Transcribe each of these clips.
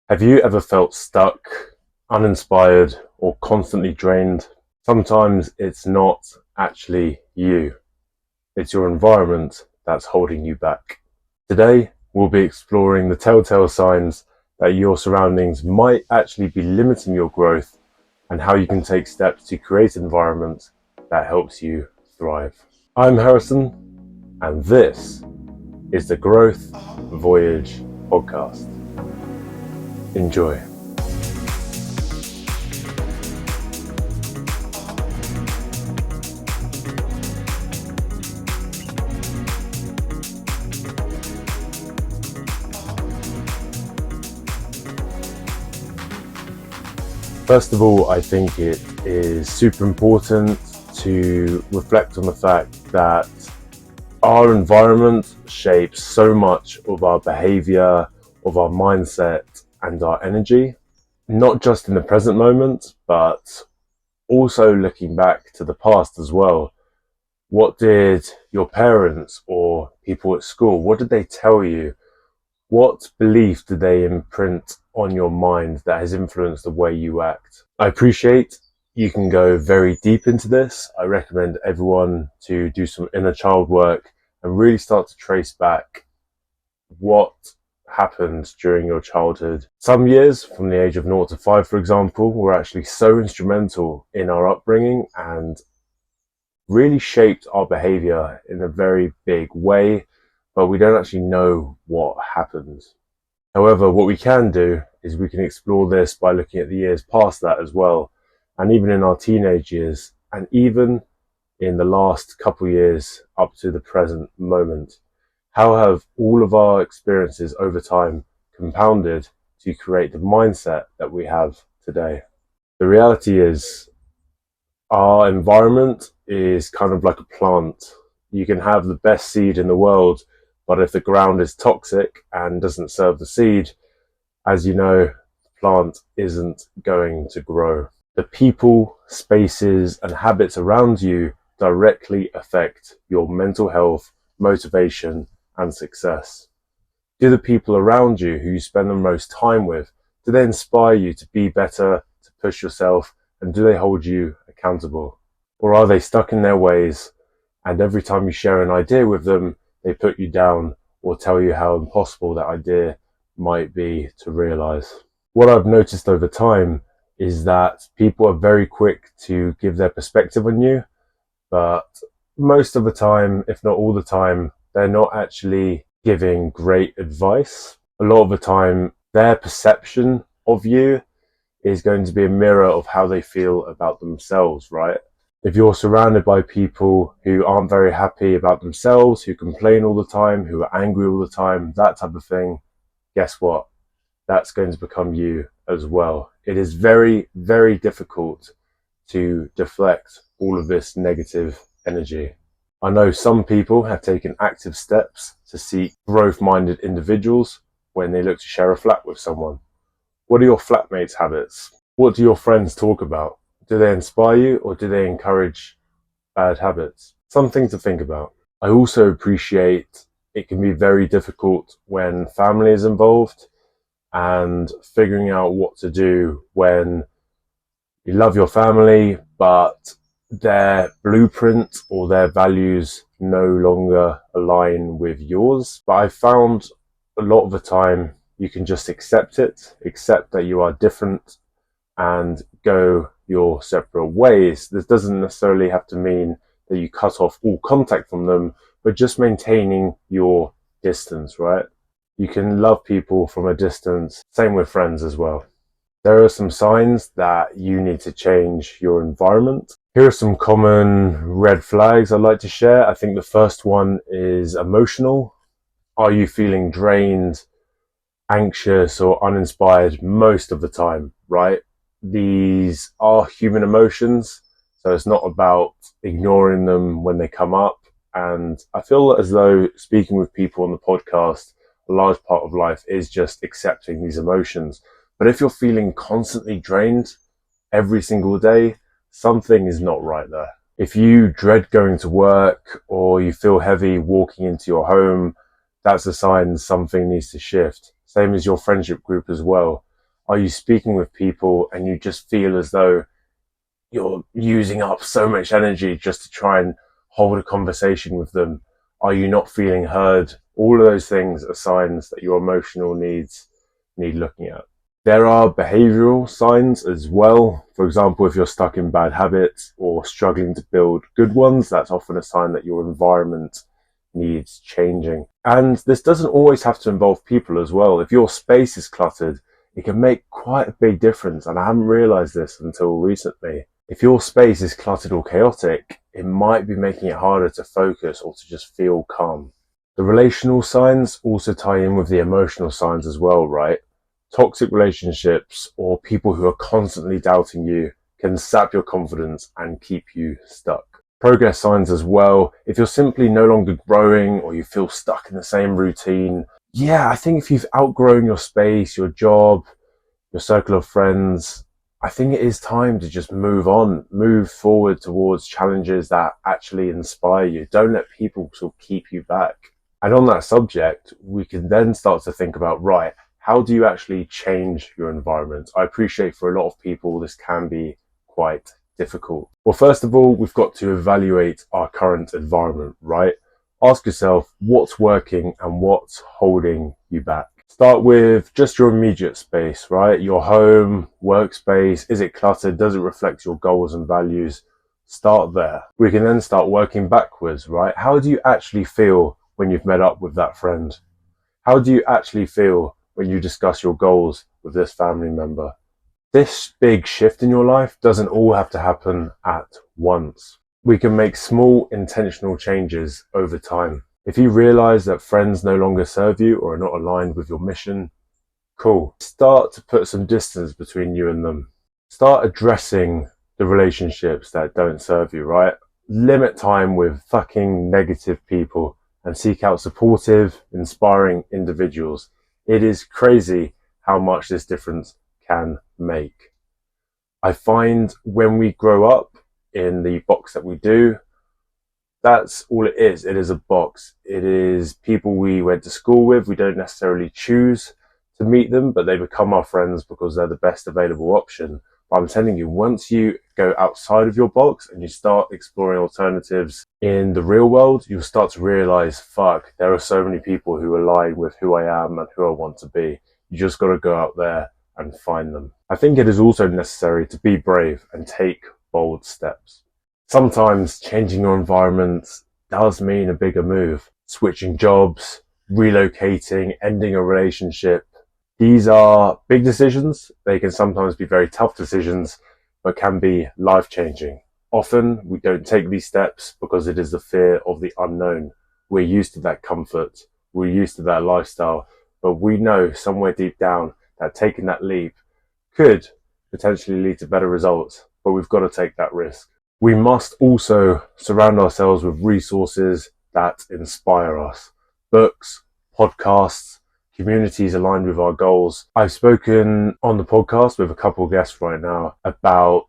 Have you ever felt stuck, uninspired, or constantly drained? Sometimes it's not actually you, it's your environment that's holding you back. Today, we'll be exploring the telltale signs that your surroundings might actually be limiting your growth and how you can take steps to create an environment that helps you thrive. I'm Harrison, and this is the Growth Voyage podcast. Enjoy. First of all, I think it is super important to reflect on the fact that our environment shapes so much of our behavior, of our mindset, and our energy, not just in the present moment, but also looking back to the past as well. What did your parents or people at school, what did they tell you? What belief did they imprint on your mind that has influenced the way you act? I appreciate you can go very deep into this. I recommend everyone to do some inner child work and really start to trace back what happened during your childhood. Some years, from the age of 0 to 5, for example, were actually so instrumental in our upbringing and really shaped our behavior in a very big way, but we don't actually know what happened. However, what we can do is we can explore this by looking at the years past that as well, and even in our teenage years, and even in the last couple years up to the present moment. How have all of our experiences over time compounded to create the mindset that we have today? The reality is our environment is kind of like a plant. You can have the best seed in the world, but if the ground is toxic and doesn't serve the seed, as you know, the plant isn't going to grow. The people, spaces, and habits around you directly affect your mental health, motivation, and success. Do the people around you who you spend the most time with, do they inspire you to be better, to push yourself, and do they hold you accountable? Or are they stuck in their ways, and every time you share an idea with them, they put you down or tell you how impossible that idea might be to realize? What I've noticed over time is that people are very quick to give their perspective on you, but most of the time, if not all the time, they're not actually giving great advice. A lot of the time, their perception of you is going to be a mirror of how they feel about themselves, right? If you're surrounded by people who aren't very happy about themselves, who complain all the time, who are angry all the time, that type of thing, guess what? That's going to become you as well. It is very, very difficult to deflect all of this negative energy. I know some people have taken active steps to seek growth-minded individuals when they look to share a flat with someone. What are your flatmates' habits? What do your friends talk about? Do they inspire you or do they encourage bad habits? Something to think about. I also appreciate it can be very difficult when family is involved and figuring out what to do when you love your family, but their blueprint or their values no longer align with yours. But I found a lot of the time you can just accept it, accept that you are different and go your separate ways. This doesn't necessarily have to mean that you cut off all contact from them, but just maintaining your distance, right? You can love people from a distance, same with friends as well. There are some signs that you need to change your environment. Here are some common red flags I'd like to share. I think the first one is emotional. Are you feeling drained, anxious, or uninspired most of the time, right? These are human emotions, so it's not about ignoring them when they come up. And I feel as though speaking with people on the podcast, a large part of life is just accepting these emotions. But if you're feeling constantly drained every single day, something is not right there. If you dread going to work or you feel heavy walking into your home, that's a sign something needs to shift. Same as your friendship group as well. Are you speaking with people and you just feel as though you're using up so much energy just to try and hold a conversation with them? Are you not feeling heard? All of those things are signs that your emotional needs need looking at. There are behavioral signs as well. For example, if you're stuck in bad habits or struggling to build good ones, that's often a sign that your environment needs changing. And this doesn't always have to involve people as well. If your space is cluttered, it can make quite a big difference. And I haven't realized this until recently. If your space is cluttered or chaotic, it might be making it harder to focus or to just feel calm. The relational signs also tie in with the emotional signs as well, right? Toxic relationships or people who are constantly doubting you can sap your confidence and keep you stuck. Progress signs as well. If you're simply no longer growing or you feel stuck in the same routine, I think if you've outgrown your space, your job, your circle of friends, I think it is time to just move on, move forward towards challenges that actually inspire you. Don't let people sort of keep you back. And on that subject, we can then start to think about, right, how do you actually change your environment? I appreciate for a lot of people, this can be quite difficult. Well, first of all, we've got to evaluate our current environment, right? Ask yourself what's working and what's holding you back. Start with just your immediate space, right? Your home, workspace. Is it cluttered? Does it reflect your goals and values? Start there. We can then start working backwards, right? How do you actually feel when you've met up with that friend? How do you actually feel when you discuss your goals with this family member? This big shift in your life doesn't all have to happen at once. We can make small intentional changes over time. If you realize that friends no longer serve you or are not aligned with your mission, cool. Start to put some distance between you and them. Start addressing the relationships that don't serve you, right? Limit time with fucking negative people and seek out supportive, inspiring individuals. It is crazy how much this difference can make. I find when we grow up in the box that we do, that's all it is. It is a box. It is people we went to school with. We don't necessarily choose to meet them, but they become our friends because they're the best available option. But I'm telling you, once you go outside of your box and you start exploring alternatives in the real world, you'll start to realize, fuck, there are so many people who align with who I am and who I want to be. You just got to go out there and find them. I think it is also necessary to be brave and take bold steps. Sometimes changing your environment does mean a bigger move. Switching jobs, relocating, ending a relationship. These are big decisions. They can sometimes be very tough decisions, but can be life-changing. Often we don't take these steps because it is the fear of the unknown. We're used to that comfort. We're used to that lifestyle, but we know somewhere deep down that taking that leap could potentially lead to better results, but we've got to take that risk. We must also surround ourselves with resources that inspire us. Books, podcasts, communities aligned with our goals. I've spoken on the podcast with a couple of guests right now about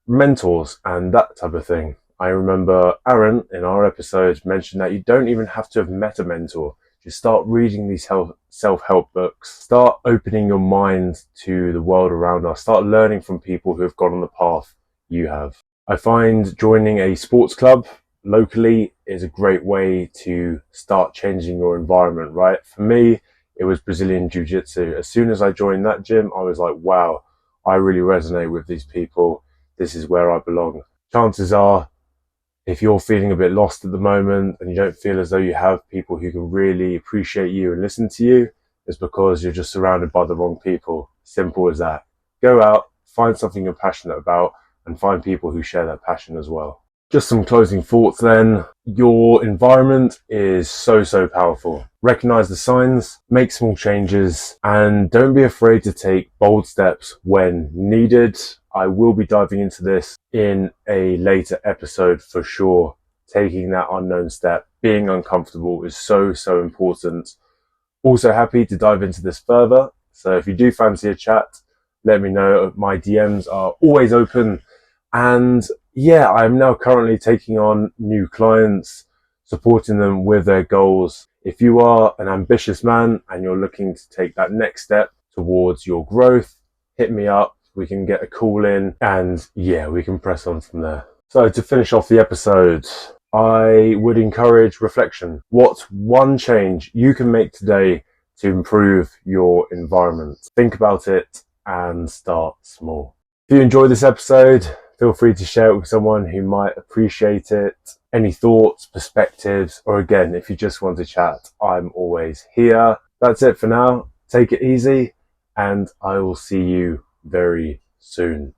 mentors and that type of thing. I remember Aaron in our episode mentioned that you don't even have to have met a mentor. Just start reading these self-help books. Start opening your mind to the world around us. Start learning from people who have gone on the path you have. I find joining a sports club locally is a great way to start changing your environment, right? For me, it was Brazilian Jiu-Jitsu. As soon as I joined that gym, I was like, wow, I really resonate with these people. This is where I belong. Chances are, if you're feeling a bit lost at the moment and you don't feel as though you have people who can really appreciate you and listen to you, it's because you're just surrounded by the wrong people. Simple as that. Go out, find something you're passionate about, and find people who share that passion as well. Just some closing thoughts then. Your environment is so powerful. Recognize the signs, make small changes, and don't be afraid to take bold steps when needed. I will be diving into this in a later episode for sure. Taking that unknown step, being uncomfortable is so important. Also happy to dive into this further. So if you do fancy a chat, let me know. My DMs are always open. And I'm now currently taking on new clients, supporting them with their goals. If you are an ambitious man and you're looking to take that next step towards your growth, hit me up. We can get a call in and yeah, we can press on from there. So to finish off the episode, I would encourage reflection. What's one change you can make today to improve your environment? Think about it and start small. If you enjoyed this episode, feel free to share it with someone who might appreciate it. Any thoughts, perspectives, or again, if you just want to chat, I'm always here. That's it for now. Take it easy, and I will see you very soon.